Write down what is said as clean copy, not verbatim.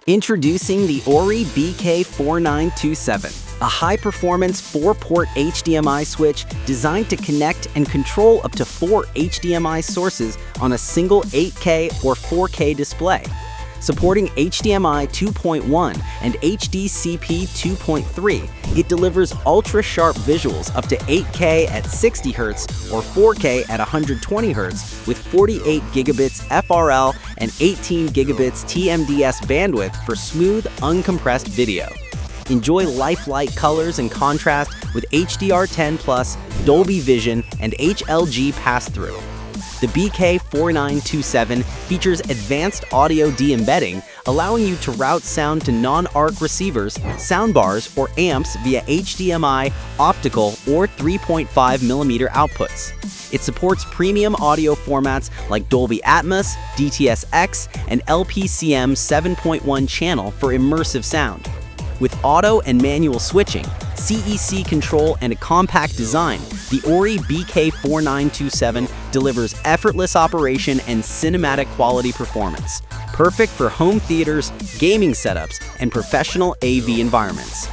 Introducing the OREI BK-4927, a high-performance 4-port HDMI switch designed to connect and control up to 4 HDMI sources on a single 8K or 4K display. Supporting HDMI 2.1 and HDCP 2.3, it delivers ultra-sharp visuals up to 8K at 60 Hz or 4K at 120 Hz with 48 gigabits FRL and 18 gigabits TMDS bandwidth for smooth, uncompressed video. Enjoy lifelike colors and contrast with HDR10+, Dolby Vision, and HLG pass-through. The BK-4927 features advanced audio de-embedding, allowing you to route sound to non-ARC receivers, soundbars, or amps via HDMI, optical, or 3.5mm outputs. It supports premium audio formats like Dolby Atmos, DTS-X, and LPCM 7.1 channel for immersive sound. With auto and manual switching, CEC control, and a compact design, the OREI BK-4927 delivers effortless operation and cinematic quality performance, perfect for home theaters, gaming setups, and professional AV environments.